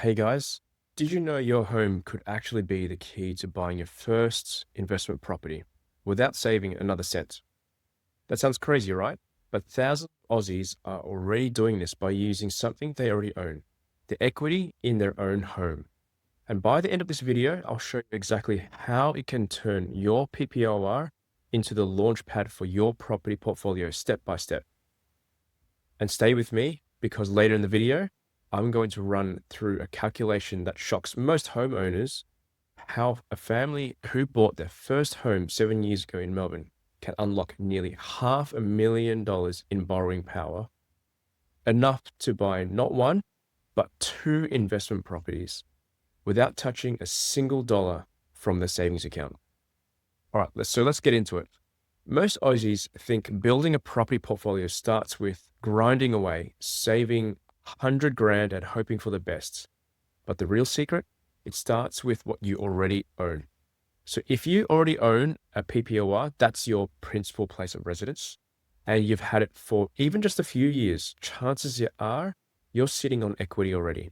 Hey guys, did you know your home could actually be the key to buying your first investment property without saving another cent? That sounds crazy, right? But thousands of Aussies are already doing this by using something they already own, the equity in their own home. And by the end of this video, I'll show you exactly how it can turn your PPOR into the launch pad for your property portfolio step by step. And stay with me because later in the video, I'm going to run through a calculation that shocks most homeowners, how a family who bought their first home 7 years ago in Melbourne can unlock nearly $500,000 in borrowing power, enough to buy not one, but two investment properties without touching a single dollar from their savings account. All right, let's get into it. Most Aussies think building a property portfolio starts with grinding away, saving 100 grand and hoping for the best. But the real secret, it starts with what you already own. So if you already own a PPOR, that's your principal place of residence, and you've had it for even just a few years, chances are you're sitting on equity already.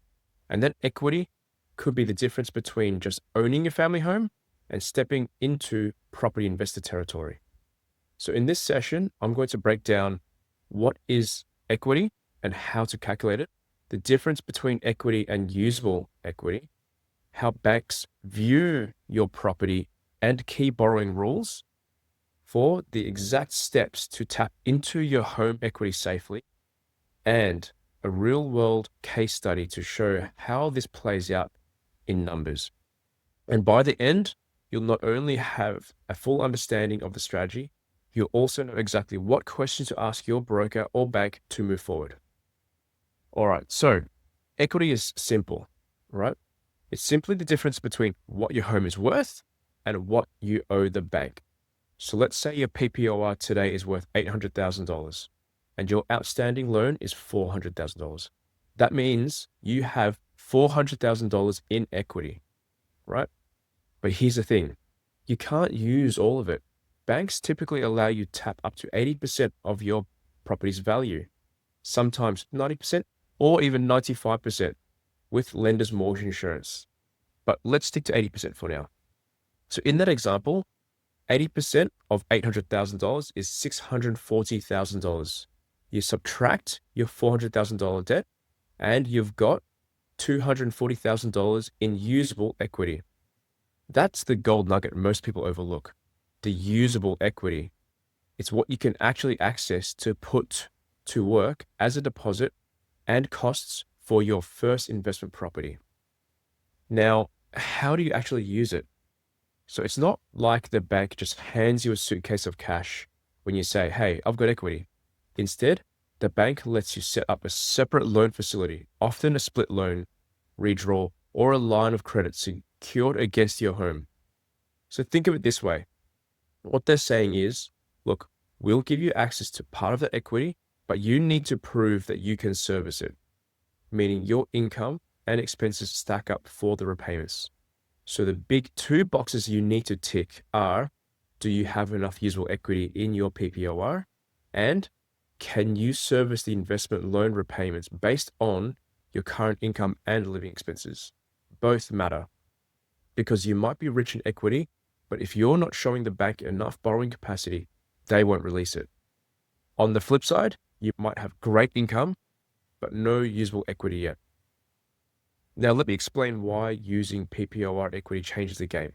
And that equity could be the difference between just owning your family home and stepping into property investor territory. So in this session, I'm going to break down what is equity and how to calculate it, the difference between equity and usable equity, how banks view your property and key borrowing rules, for the exact steps to tap into your home equity safely, and a real world case study to show how this plays out in numbers. And by the end, you'll not only have a full understanding of the strategy, you'll also know exactly what questions to ask your broker or bank to move forward. All right, so equity is simple, right? It's simply the difference between what your home is worth and what you owe the bank. So let's say your PPOR today is worth $800,000 and your outstanding loan is $400,000. That means you have $400,000 in equity, right? But here's the thing, you can't use all of it. Banks typically allow you to tap up to 80% of your property's value, sometimes 90% or even 95% with lender's mortgage insurance. But let's stick to 80% for now. So in that example, 80% of $800,000 is $640,000. You subtract your $400,000 debt and you've got $240,000 in usable equity. That's the gold nugget most people overlook. The usable equity. It's what you can actually access to put to work as a deposit and costs for your first investment property. Now, how do you actually use it? So it's not like the bank just hands you a suitcase of cash when you say, hey, I've got equity. Instead, the bank lets you set up a separate loan facility, often a split loan, redraw, or a line of credit secured against your home. So think of it this way. What they're saying is, look, we'll give you access to part of the equity, but you need to prove that you can service it, meaning your income and expenses stack up for the repayments. So the big two boxes you need to tick are, do you have enough usable equity in your PPOR? And can you service the investment loan repayments based on your current income and living expenses? Both matter because you might be rich in equity, but if you're not showing the bank enough borrowing capacity, they won't release it. On the flip side, you might have great income, but no usable equity yet. Now, let me explain why using PPOR equity changes the game.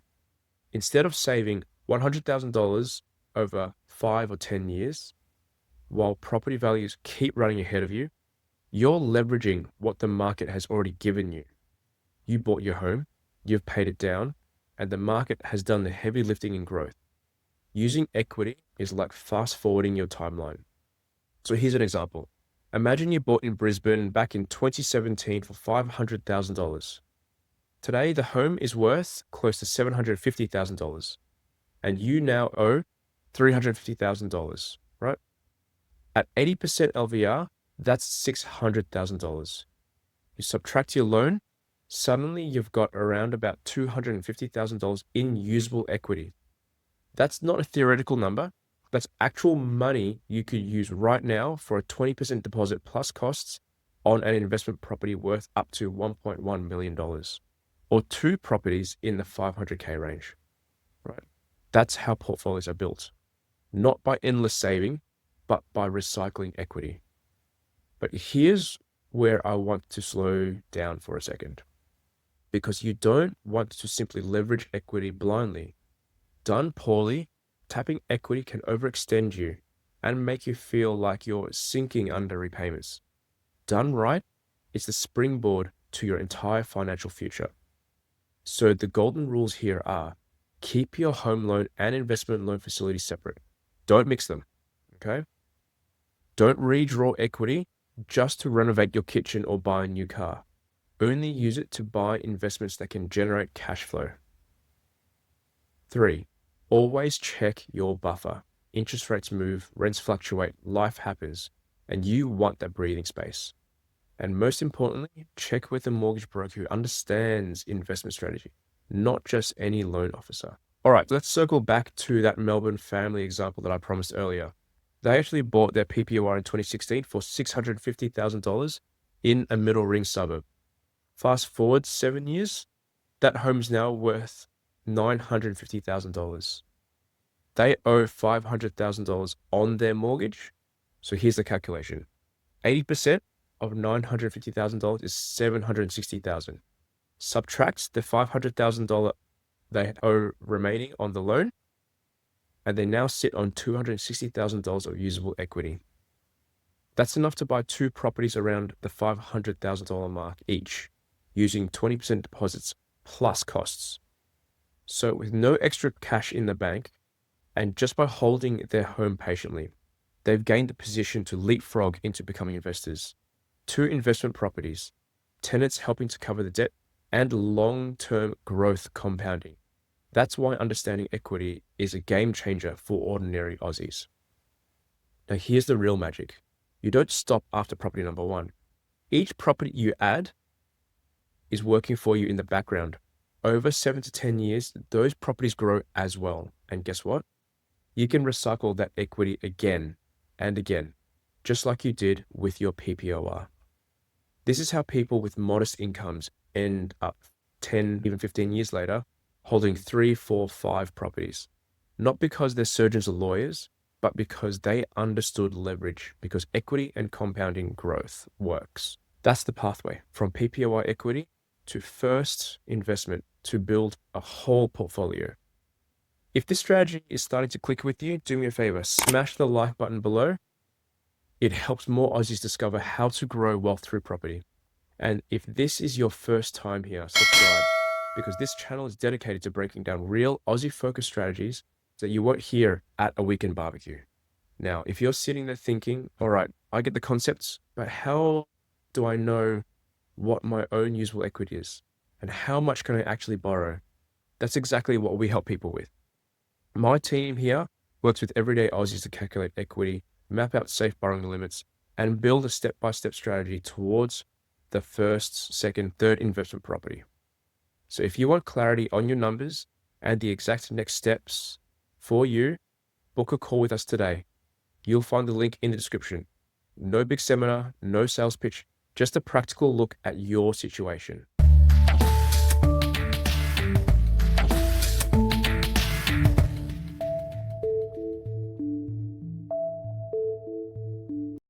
Instead of saving $100,000 over 5 or 10 years, while property values keep running ahead of you, you're leveraging what the market has already given you. You bought your home, you've paid it down, and the market has done the heavy lifting in growth. Using equity is like fast forwarding your timeline. So here's an example. Imagine you bought in Brisbane back in 2017 for $500,000. Today, the home is worth close to $750,000, and you now owe $350,000, right? At 80% LVR, that's $600,000. You subtract your loan, suddenly you've got around about $250,000 in usable equity. That's not a theoretical number. That's actual money you could use right now for a 20% deposit plus costs on an investment property worth up to $1.1 million, or 2 properties in the 500K range, right? That's how portfolios are built, not by endless saving, but by recycling equity. But here's where I want to slow down for a second, because you don't want to simply leverage equity blindly. Done poorly, tapping equity can overextend you and make you feel like you're sinking under repayments. Done right, it's the springboard to your entire financial future. So the golden rules here are: keep your home loan and investment loan facility separate. Don't mix them, okay? Don't redraw equity just to renovate your kitchen or buy a new car. Only use it to buy investments that can generate cash flow. 3, always check your buffer. Interest rates move, rents fluctuate, life happens, and you want that breathing space. And most importantly, check with a mortgage broker who understands investment strategy, not just any loan officer. All right, let's circle back to that Melbourne family example that I promised earlier. They actually bought their PPOR in 2016 for $650,000 in a middle ring suburb. Fast forward 7 years, that home's now worth $950,000. They owe $500,000 on their mortgage. So here's the calculation. 80% of $950,000 is $760,000. Subtract the $500,000 they owe remaining on the loan, and they now sit on $260,000 of usable equity. That's enough to buy 2 properties around the $500,000 mark each, using 20% deposits plus costs. So with no extra cash in the bank, and just by holding their home patiently, they've gained the position to leapfrog into becoming investors. 2 investment properties, tenants helping to cover the debt, and long-term growth compounding. That's why understanding equity is a game changer for ordinary Aussies. Now here's the real magic. You don't stop after property number 1. Each property you add is working for you in the background. Over 7 to 10 years, those properties grow as well. And guess what? You can recycle that equity again and again, just like you did with your PPOR. This is how people with modest incomes end up 10, even 15 years later, holding 3, 4, 5 properties. Not because they're surgeons or lawyers, but because they understood leverage, because equity and compounding growth works. That's the pathway from PPOR equity to first investment to build a whole portfolio. If this strategy is starting to click with you, do me a favor, smash the like button below. It helps more Aussies discover how to grow wealth through property. And if this is your first time here, subscribe, because this channel is dedicated to breaking down real Aussie-focused strategies that you won't hear at a weekend barbecue. Now, if you're sitting there thinking, all right, I get the concepts, but how do I know what my own usable equity is? And how much can I actually borrow? That's exactly what we help people with. My team here works with everyday Aussies to calculate equity, map out safe borrowing limits, and build a step-by-step strategy towards the first, second, third investment property. So if you want clarity on your numbers and the exact next steps for you, book a call with us today. You'll find the link in the description. No big seminar, no sales pitch, just a practical look at your situation.